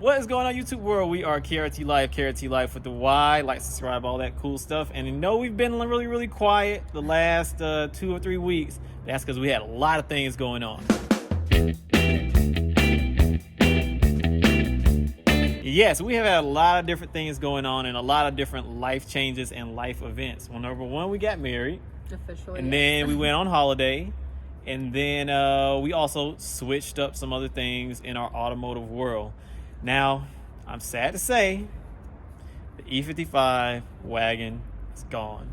What is going on, YouTube world? We are KRT Life, KRT Life with the Y. Like, subscribe, all that cool stuff. And you know we've been really quiet the last 2 or 3 weeks. That's because we had a lot of things going on. Yes, we have had a lot of different things going on and a lot of different life changes and life events. Well, number one, we got married. Officially. And then we went on holiday. And then we also switched up some other things in our automotive world. Now, I'm sad to say, the E55 Wagon is gone.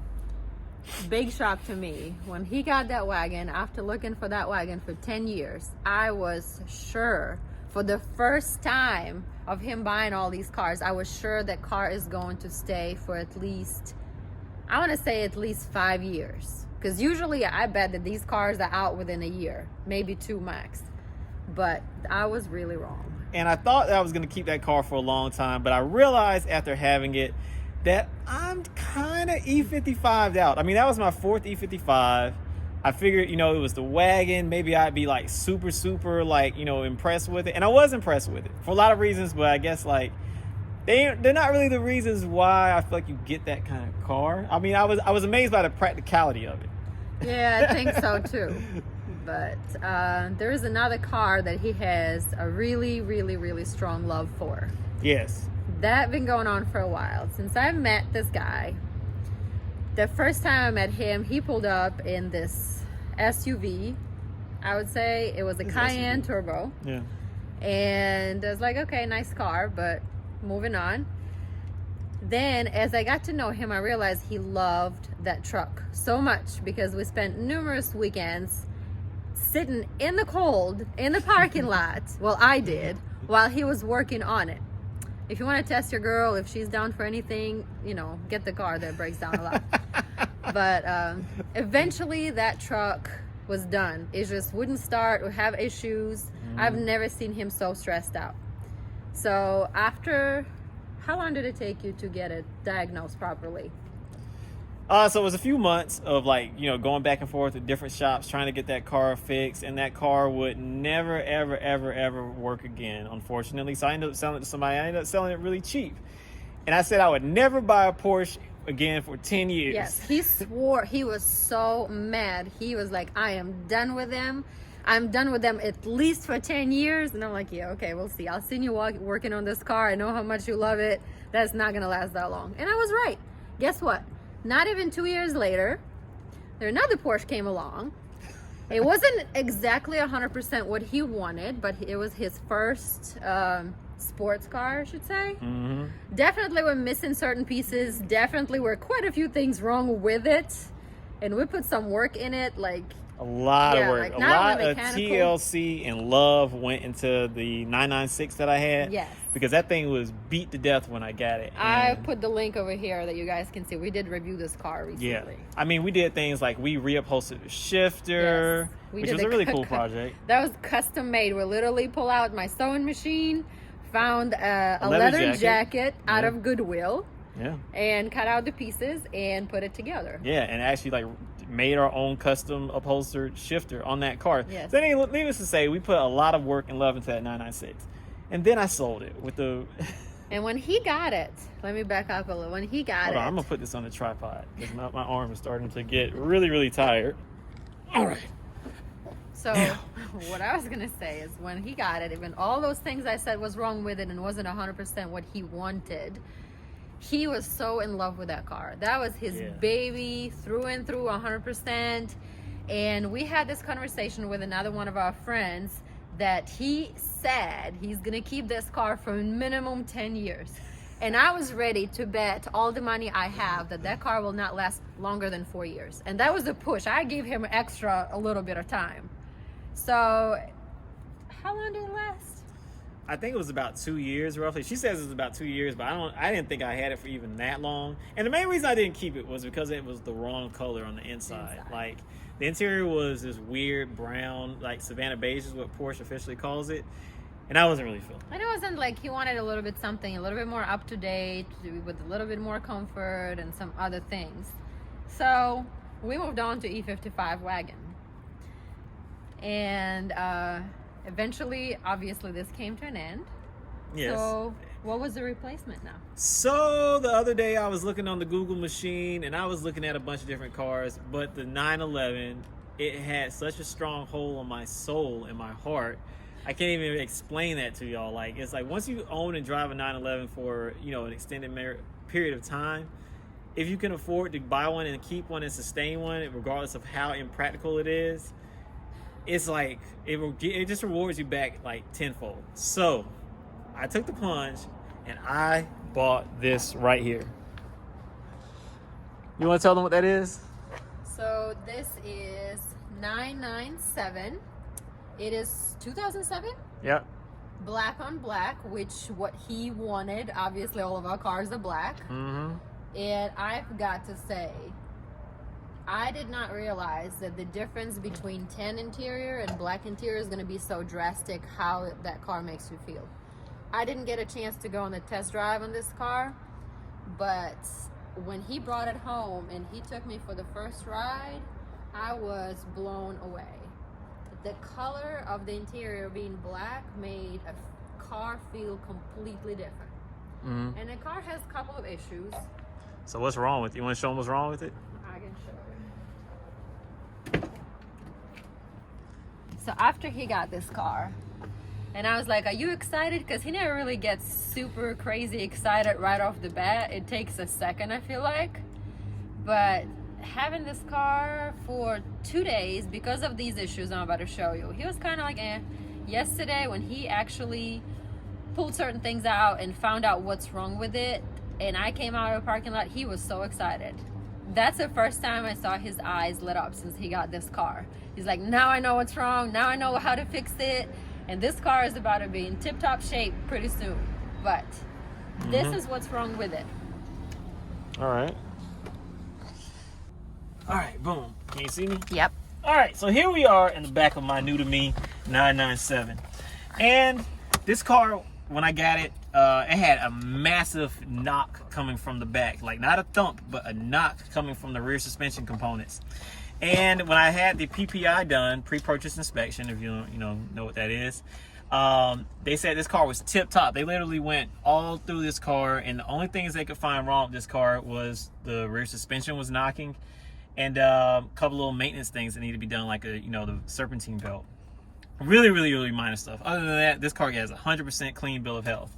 Big shock to me. When he got that wagon, after looking for that wagon for 10 years, I was sure, for the first time of him buying all these cars, I was sure that car is going to stay for at least, I want to say at least 5 years. Because usually I bet that these cars are out within a year, maybe 2 max. But I was really wrong. And I thought that I was going to keep that car for a long time, but I realized after having it that I'm kind of E55'd out. I mean, that was my 4th E55. I figured, it was the wagon. Maybe I'd be like super, like, impressed with it. And I was impressed with it for a lot of reasons, but I guess like they're not really the reasons why I feel like you get that kind of car. I mean, I was amazed by the practicality of it. Yeah, I think so too. But there is another car that he has a really strong love for. Yes. That's been going on for a while. Since I met this guy, the first time I met him, he pulled up in this SUV. I would say it was a Cayenne Turbo. Yeah. And I was like, okay, nice car, but moving on. Then as I got to know him, I realized he loved that truck so much because we spent numerous weekends sitting in the cold in the parking lot. Well, I did, while he was working on it. If you want to test your girl, if she's down for anything, get the car that breaks down a lot. But eventually that truck was done. It just wouldn't start or have issues. I've never seen him so stressed out. So after, how long did it take you to get it diagnosed properly? So it was a few months of going back and forth to different shops trying to get that car fixed, and that car would never ever work again, unfortunately. So I ended up selling it to somebody. I ended up selling it really cheap, and I said I would never buy a Porsche again for 10 years. Yes, he swore. He was so mad. He was like, I am done with them. I'm done with them at least for 10 years. And I'm like, yeah, okay, we'll see. I'll see you working on this car. I know how much you love it. That's not gonna last that long. And I was right. Guess what? Not even 2 years later, another Porsche came along. It wasn't exactly 100% what he wanted, but it was his first sports car, I should say. Mm-hmm. Definitely were missing certain pieces. Definitely were quite a few things wrong with it. And we put some work in it, a lot of work. like a not lot only of mechanical. TLC and love went into the 996 that I had. Yes. Because that thing was beat to death when I got it. I And put the link over here that you guys can see. We did review this car recently. yeah. I mean, we did things like we reupholstered the shifter, Yes. We which did was a really cool project. That was custom made. We literally pull out my sewing machine, found a leather jacket out of Goodwill. Yeah. And cut out the pieces and put it together. Yeah, and actually made our own custom upholstered shifter on that car. Yes. So anyway, needless to say, we put a lot of work and love into that 996. And then I sold it with the... And when he got it, let me back up a little. When he got Hold on, I'm going to put this on the tripod because my arm is starting to get really tired. All right. So what I was going to say is when he got it, even all those things I said was wrong with it and wasn't 100% what he wanted, he was so in love with that car. That was his baby through and through, 100%. And we had this conversation with another one of our friends that he said he's gonna keep this car for minimum 10 years. And I was ready to bet all the money I have that car will not last longer than 4 years. And that was a push. I gave him a little bit of time. So how long did it last? I think it was about 2 years roughly. She says it was about 2 years, but I didn't think I had it for even that long. And the main reason I didn't keep it was because it was the wrong color on the inside. Like the interior was this weird brown, like Savannah beige is what Porsche officially calls it. And I wasn't really feeling it. And it wasn't like he wanted a little bit something a little bit more up to date with a little bit more comfort and some other things. So we moved on to E55 Wagon. And eventually, obviously, this came to an end. Yes. So what was the replacement now? So the other day I was looking on the Google machine and I was looking at a bunch of different cars, but the 911, it had such a strong hold on my soul and my heart. I can't even explain that to y'all. Like, it's like once you own and drive a 911 for, you know, an extended period of time, if you can afford to buy one and keep one and sustain one, regardless of how impractical it is, it's like it just rewards you back like tenfold. So I took the plunge and I bought this right here. You want to tell them what that is? So this is 997. It is 2007. Yep. Black on black, which what he wanted. Obviously, all of our cars are black. Mm-hmm. And I've got to say, I did not realize that the difference between tan interior and black interior is going to be so drastic how that car makes you feel. I didn't get a chance to go on the test drive on this car, but when he brought it home and he took me for the first ride, I was blown away. The color of the interior being black made a car feel completely different. Mm-hmm. And the car has a couple of issues. So what's wrong with it? You want to show them what's wrong with it? I can show you. So after he got this car, and I was like, are you excited? Because he never really gets super crazy excited right off the bat. It takes a second, I feel like. But having this car for 2 days, because of these issues I'm about to show you, he was kind of like, eh. Yesterday, when he actually pulled certain things out and found out what's wrong with it, and I came out of the parking lot, he was so excited. That's the first time I saw his eyes lit up since he got this car. He's like, now I know what's wrong. Now I know how to fix it. And this car is about to be in tip-top shape pretty soon. But this is what's wrong with it. All right. All right, boom. Can you see me? Yep. All right, so here we are in the back of my new to me 997. And this car, when I got it, it had a massive knock coming from the back. Like not a thump, but a knock coming from the rear suspension components. And when I had the PPI done, pre-purchase inspection, if you know what that is, they said this car was tip-top. They literally went all through this car, and the only things they could find wrong with this car was the rear suspension was knocking, and a couple little maintenance things that need to be done, like the serpentine belt. Really minor stuff. Other than that, this car has 100% clean bill of health.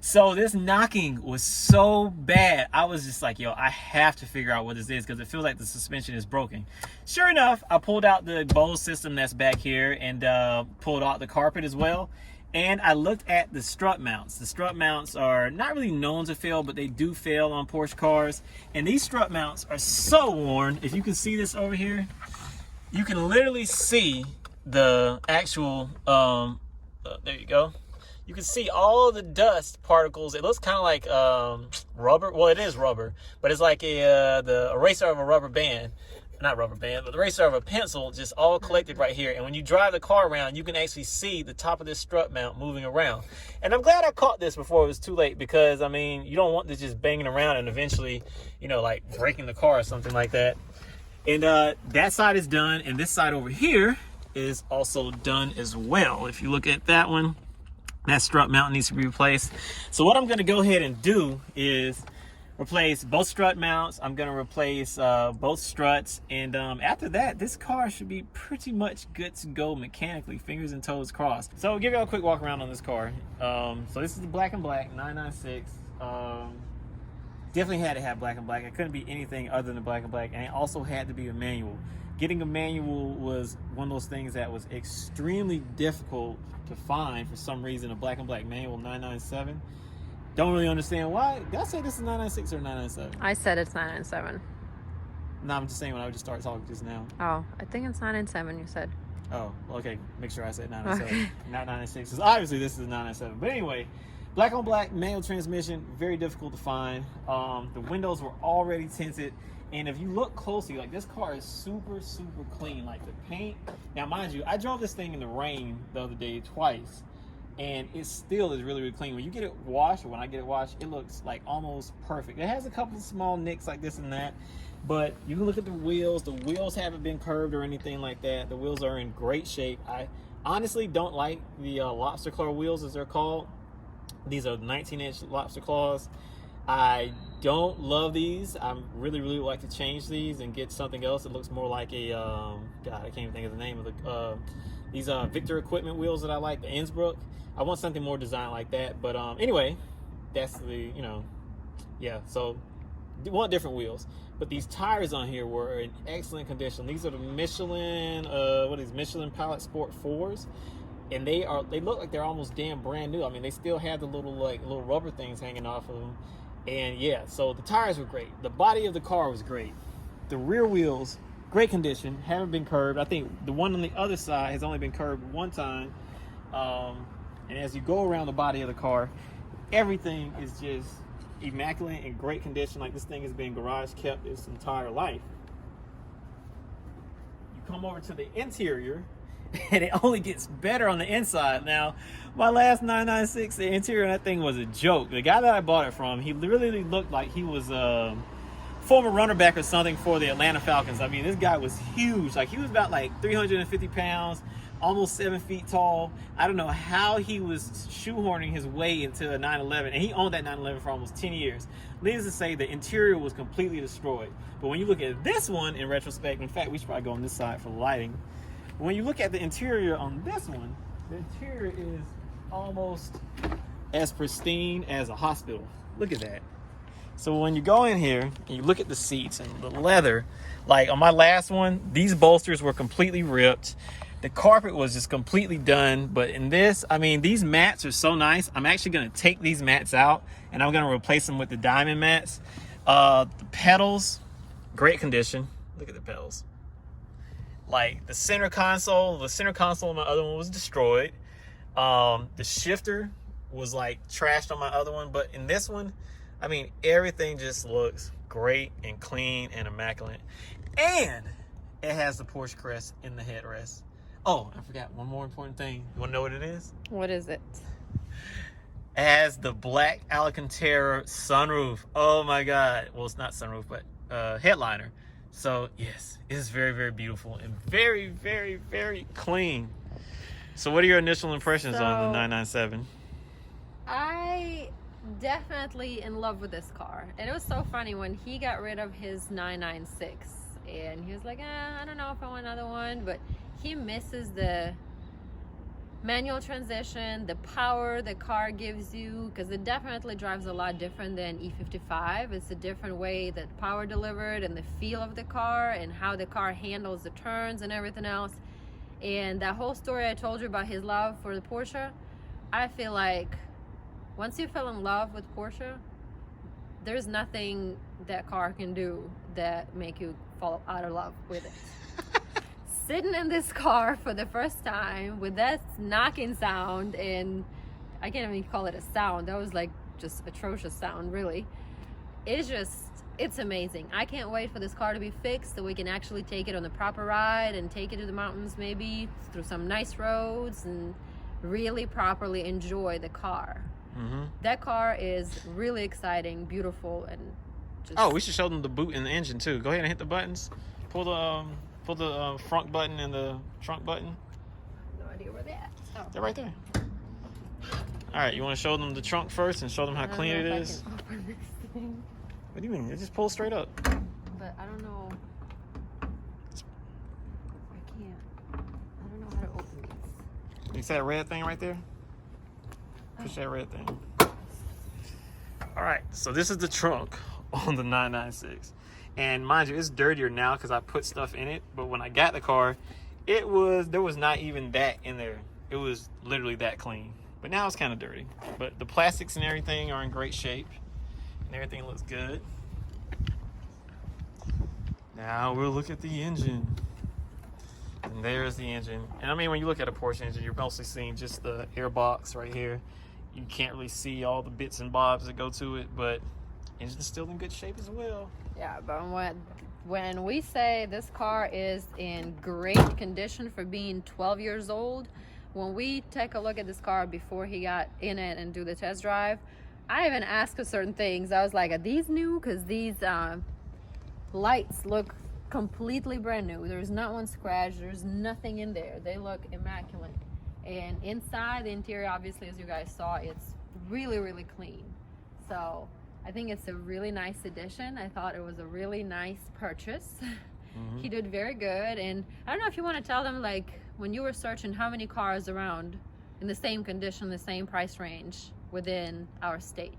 So this knocking was so bad, I was just like, yo, I have to figure out what this is because it feels like the suspension is broken. Sure enough, I pulled out the Bose system that's back here and pulled out the carpet as well. And I looked at the strut mounts. The strut mounts are not really known to fail, but they do fail on Porsche cars. And these strut mounts are so worn. If you can see this over here, you can literally see the actual, there you go. You can see all the dust particles. It looks kind of like rubber. Well, it is rubber, but it's like the eraser of a rubber band. Not rubber band, but the eraser of a pencil, just all collected right here. And when you drive the car around, you can actually see the top of this strut mount moving around. And I'm glad I caught this before it was too late because, I mean, you don't want this just banging around and eventually, like breaking the car or something like that. And that side is done. And this side over here is also done as well. If you look at that one, that strut mount needs to be replaced. So what I'm going to go ahead and do is replace both strut mounts. I'm going to replace both struts. And after that, this car should be pretty much good to go mechanically. Fingers and toes crossed. So I'll give you a quick walk around on this car. So this is the black and black 996. Definitely had to have black and black. It couldn't be anything other than black and black. And it also had to be a manual. Getting a manual was one of those things that was extremely difficult to find for some reason. A black and black manual 997. Don't really understand why. Did I say this is 996 or 997? I said it's 997. No, I'm just saying when I just started talking just now. Oh, I think it's 997 you said. Oh, okay. Make sure I said 997, Okay. not 996. Because obviously this is 997. But anyway, black on black manual transmission, very difficult to find. The windows were already tinted. And if you look closely, like this car is super clean. Like the paint. Now, mind you, I drove this thing in the rain the other day twice, and it still is really clean. When you get it washed, or when I get it washed, it looks like almost perfect. It has a couple of small nicks like this and that, but you can look at the wheels. The wheels haven't been curved or anything like that. The wheels are in great shape. I honestly don't like the lobster claw wheels, as they're called. These are 19-inch lobster claws. I don't love these. I really would like to change these and get something else that looks more like a God, I can't even think of the name of the these Victor equipment wheels that I like, the Innsbruck. I want something more designed like that. But anyway, that's the, yeah, so want different wheels. But these tires on here were in excellent condition. These are the Michelin Michelin Pilot Sport 4s. And they look like they're almost damn brand new. I mean, they still have the little rubber things hanging off of them. And yeah, so the tires were great. The body of the car was great. The rear wheels, great condition, haven't been curbed. I think the one on the other side has only been curbed one time. And as you go around the body of the car, everything is just immaculate and great condition. Like, this thing has been garage kept its entire life. You come over to the interior, and it only gets better on the inside. Now, my last 996, the interior of that thing was a joke. The guy that I bought it from, he literally looked like he was a former runner back or something for the Atlanta Falcons. I mean, this guy was huge. Like, he was about like 350 pounds, almost 7 feet tall. I don't know how he was shoehorning his way into a 911, and he owned that 911 for almost 10 years. Needless to say, the interior was completely destroyed. But when you look at this one in retrospect, in fact, we should probably go on this side for lighting. When you look at the interior on this one, the interior is almost as pristine as a hospital. Look at that. So when you go in here and you look at the seats and the leather, like on my last one, these bolsters were completely ripped. The carpet was just completely done. But in this, I mean, these mats are so nice. I'm actually going to take these mats out and I'm going to replace them with the diamond mats. The pedals, great condition. Look at the pedals. Like the center console on my other one was destroyed. The shifter was like trashed on my other one, but in this one, I mean, everything just looks great and clean and immaculate. And it has the Porsche crest in the headrest. Oh, I forgot one more important thing. You want to know what it is? What is it? It has the black Alcantara sunroof. Oh my God. Well, it's not sunroof, but headliner. So yes, it is very, very beautiful and very, very, very clean. So what are your initial impressions on the 997? I definitely in love with this car. And it was so funny when he got rid of his 996 and he was like, I don't know if I want another one, but he misses the manual transmission, the power the car gives you, because it definitely drives a lot different than E55. It's a different way that power delivered and the feel of the car and how the car handles the turns and everything else. And that whole story I told you about his love for the Porsche, I feel like once you fell in love with Porsche, there's nothing that car can do that make you fall out of love with it. Sitting in this car for the first time with that knocking sound, and I can't even call it a sound, that was like just atrocious sound, really. It's amazing. I can't wait for this car to be fixed so we can actually take it on the proper ride and take it to the mountains, maybe through some nice roads, and really properly enjoy the car. Mm-hmm. That car is really exciting, beautiful, and just... Oh, we should show them the boot and the engine too. Go ahead and hit the buttons. Pull the front button and the trunk button. No idea where they're at. Oh. They're right there. All right, you want to show them the trunk first and show them how clean it is? I can open this thing. What do you mean? It just pulls straight up. But I don't know. I can't. I don't know how to open this. You see that red thing right there? Push that red thing. All right, so this is the trunk on the 996. And mind you, it's dirtier now because I put stuff in it. But when I got the car, there was not even that in there. It was literally that clean. But now it's kind of dirty. But the plastics and everything are in great shape. And everything looks good. Now we'll look at the engine. And there's the engine. And I mean, when you look at a Porsche engine, you're mostly seeing just the air box right here. You can't really see all the bits and bobs that go to it, but engine's still in good shape as well. Yeah, but when we say this car is in great condition for being 12 years old, when we take a look at this car before he got in it and do the test drive, I even asked her certain things. I was like, are these new? Because these lights look completely brand new. There's not one scratch. There's nothing in there. They look immaculate. And inside, the interior, obviously, as you guys saw, it's really, really clean. So I think it's a really nice addition. I thought it was a really nice purchase. He did very good. And I don't know if you want to tell them, like, when you were searching, how many cars around in the same condition, the same price range within our state?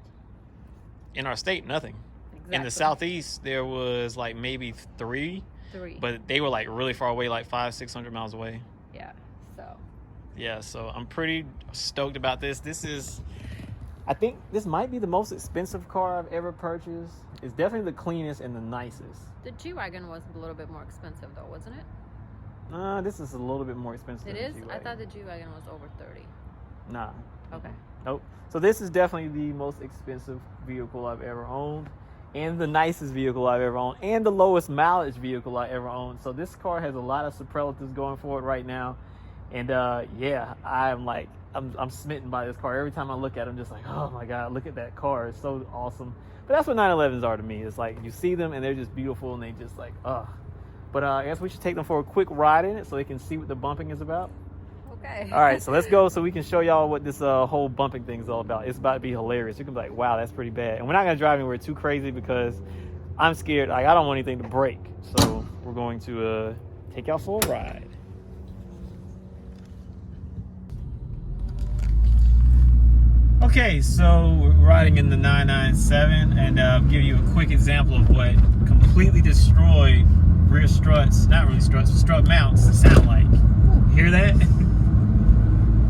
In our state, nothing. Exactly. In the Southeast, there was like maybe three, but they were like really far away, like 500-600 miles away. Yeah. So I'm pretty stoked about this. I think this might be the most expensive car I've ever purchased. It's definitely the cleanest and the nicest. The G-Wagon was a little bit more expensive though, wasn't it? This is a little bit more expensive. It than is? the G-Wagon. I thought the G-Wagon was over 30. Nah. Okay. Nope. So this is definitely the most expensive vehicle I've ever owned, and the nicest vehicle I've ever owned, and the lowest mileage vehicle I ever owned. So this car has a lot of superlatives going for it right now. And yeah, I'm smitten by this car. Every time I look at it, I'm just like, oh my God, look at that car. It's so awesome. But that's what 911s are to me. It's like you see them and they're just beautiful and they just like, ugh. But I guess we should take them for a quick ride in it so they can see what the bumping is about. Okay. All right, so let's go so we can show y'all what this whole bumping thing is all about. It's about to be hilarious. You can be like, wow, that's pretty bad. And we're not going to drive anywhere too crazy because I'm scared. Like, I don't want anything to break. So we're going to take y'all for a ride. Okay, so we're riding in the 997, and I'll give you a quick example of what completely destroyed rear struts, not really struts, but strut mounts sound like. Hear that?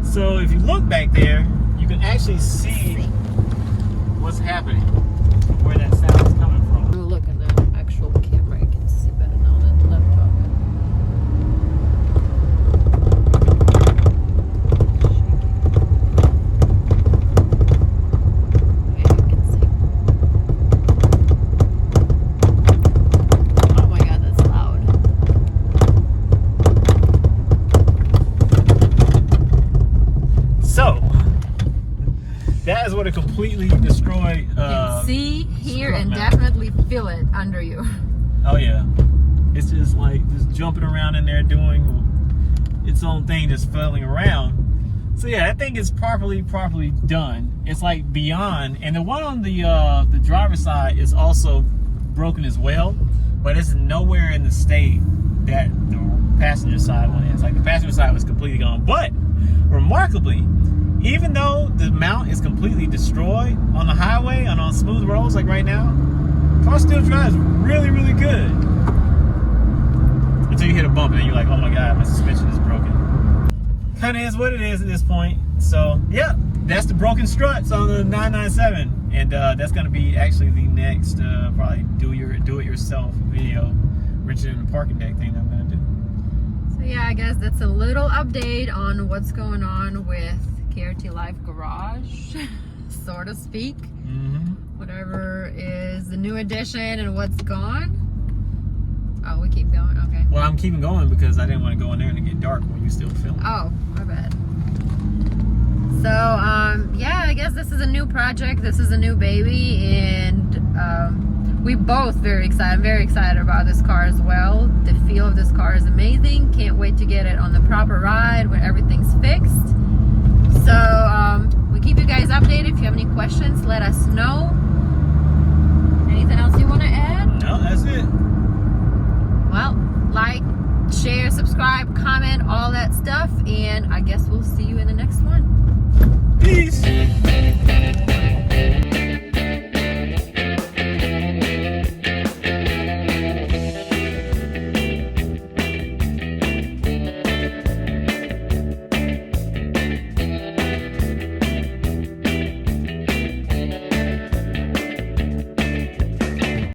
So if you look back there, you can actually see what's happening, where that sound is coming from. Look at the actual camera, you can see better now than the laptop. That is what a completely destroyed. You can see, hear, and definitely feel it under you. Oh yeah, it's just like just jumping around in there doing its own thing, just flailing around. So yeah, that thing is properly done. It's like beyond, and the one on the driver's side is also broken as well, but it's nowhere in the state that the passenger side one is. Like the passenger side was completely gone, but remarkably, even though the mount is completely destroyed on the highway and on smooth roads like right now, car still drives really, really good. Until you hit a bump and you're like, oh my God, my suspension is broken. Kind of is what it is at this point. So yeah, that's the broken struts on the 997. And that's going to be actually the next probably do-it-yourself video, richer than the parking deck thing that I'm going to do. So yeah, I guess that's a little update on what's going on with KRT LYFE Garage, so to speak. Whatever is the new addition and what's gone. Oh, we keep going. Okay. Well, I'm keeping going because I didn't want to go in there and it get dark when you still filming. Oh, my bad. So, yeah, I guess this is a new project. This is a new baby, and we both very excited. I'm very excited about this car as well. The feel of this car is amazing. Can't wait to get it on the proper ride when everything's fixed. So, we keep you guys updated. If you have any questions, let us know. Anything else you want to add? No, that's it. Well, like, share, subscribe, comment, all that stuff. And I guess we'll see you in the next one. Peace.